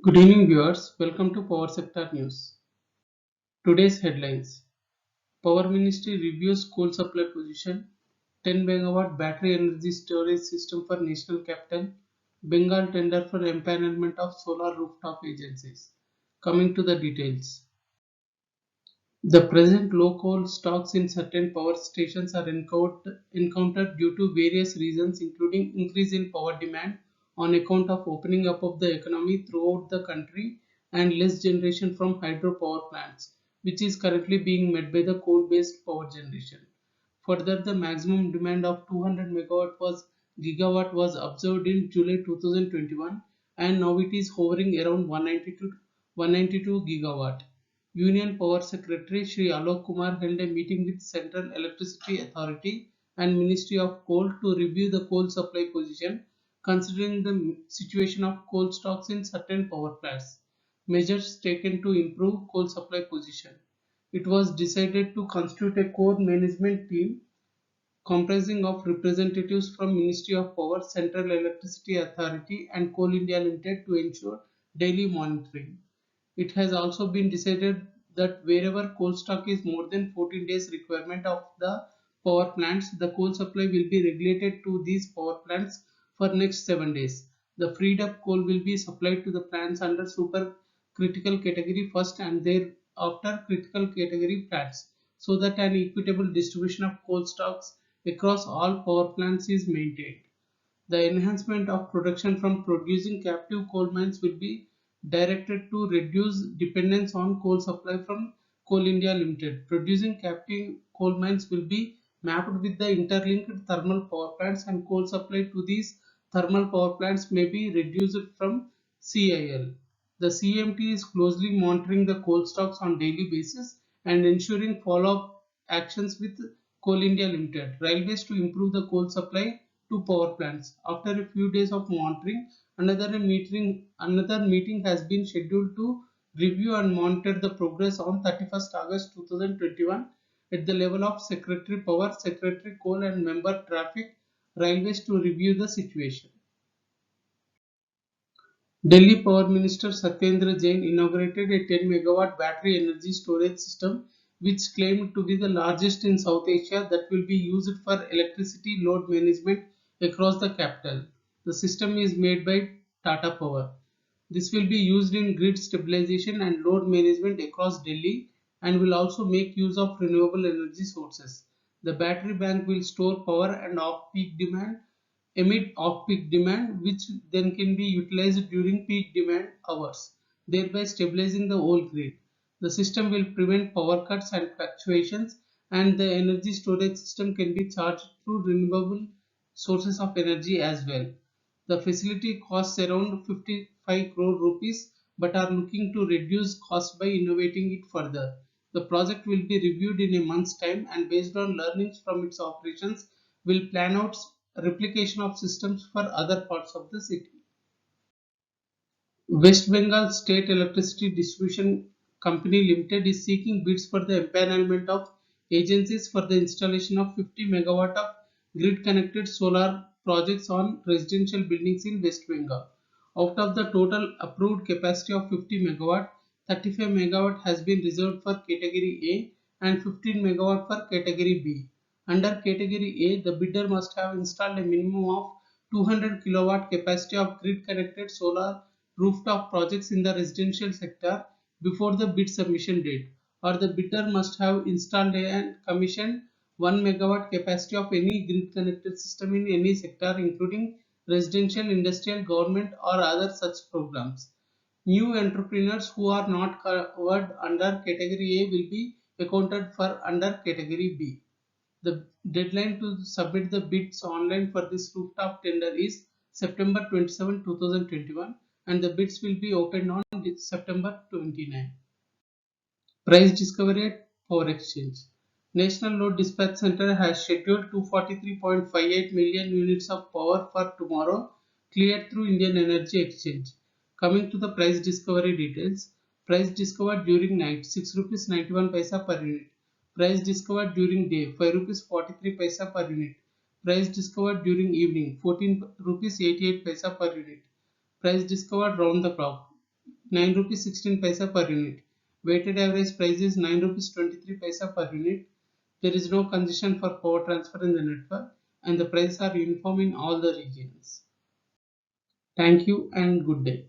Good evening viewers, welcome to Power Sector News. Today's headlines: Power Ministry reviews coal supply position, 10 megawatt battery energy storage system for national capital, Bengal tender for empanelment of solar rooftop agencies. Coming to the details. The present low coal stocks in certain power stations are encountered due to various reasons including increase in power demand on account of opening up of the economy throughout the country and less generation from hydropower plants, which is currently being met by the coal-based power generation. Further, the maximum demand of 200 gigawatt was observed in July 2021 and now it is hovering around 192 gigawatt. Union Power Secretary Shri Alok Kumar held a meeting with Central Electricity Authority and Ministry of Coal to review the coal supply position considering the situation of coal stocks in certain power plants. Measures taken to improve coal supply position. It was decided to constitute a core management team comprising of representatives from Ministry of Power, Central Electricity Authority and Coal India Limited to ensure daily monitoring. It has also been decided that wherever coal stock is more than 14 days requirement of the power plants, the coal supply will be regulated to these power plants for next 7 days. The freed up coal will be supplied to the plants under super critical category first and thereafter critical category plants so that an equitable distribution of coal stocks across all power plants is maintained. The enhancement of production from producing captive coal mines will be directed to reduce dependence on coal supply from Coal India Limited. Producing captive coal mines will be mapped with the interlinked thermal power plants and coal supply to these thermal power plants may be reduced from CIL. The CMT is closely monitoring the coal stocks on daily basis and ensuring follow-up actions with Coal India Limited. Railways to improve the coal supply to power plants. After a few days of monitoring, another meeting has been scheduled to review and monitor the progress on 31st August 2021 at the level of Secretary Power, Secretary Coal and Member Traffic Railways to review the situation. Delhi Power Minister Satyendra Jain inaugurated a 10 megawatt battery energy storage system which claimed to be the largest in South Asia that will be used for electricity load management across the capital. The system is made by Tata Power. This will be used in grid stabilization and load management across Delhi and will also make use of renewable energy sources. The battery bank will store power and off-peak demand emit off-peak demand which then can be utilized during peak demand hours, thereby stabilizing the whole grid. The system will prevent power cuts and fluctuations and the energy storage system can be charged through renewable sources of energy as well. The facility costs around 55 crore rupees but are looking to reduce cost by innovating it further. The project will be reviewed in a month's time and based on learnings from its operations will plan out replication of systems for other parts of the city. West Bengal State Electricity Distribution Company Limited is seeking bids for the empanelment of agencies for the installation of 50 megawatt of grid connected solar projects on residential buildings in West Bengal. Out of the total approved capacity of 50 megawatt, 35 megawatt has been reserved for category A and 15 megawatt for category B. Under category A, the bidder must have installed a minimum of 200 kilowatt capacity of grid connected solar rooftop projects in the residential sector before the bid submission date, or the bidder must have installed and commissioned 1 megawatt capacity of any grid connected system in any sector including residential, industrial, government or other such programs. New entrepreneurs who are not covered under category A will be accounted for under category B. The deadline to submit the bids online for this rooftop tender is September 27, 2021 and the bids will be opened on September 29. Price discovery at Power Exchange. National Load Dispatch Center has scheduled 243.58 million units of power for tomorrow cleared through Indian Energy Exchange. Coming to the price discovery details, price discovered during night 6 rupees 91 paisa per unit. Price discovered during day 5 rupees 43 paisa per unit. Price discovered during evening 14 rupees 88 paisa per unit. Price discovered round the clock 9 rupees 16 paisa per unit. Weighted average price is 9 rupees 23 paisa per unit. There is no congestion for power transfer in the network and the prices are uniform in all the regions. Thank you and good day.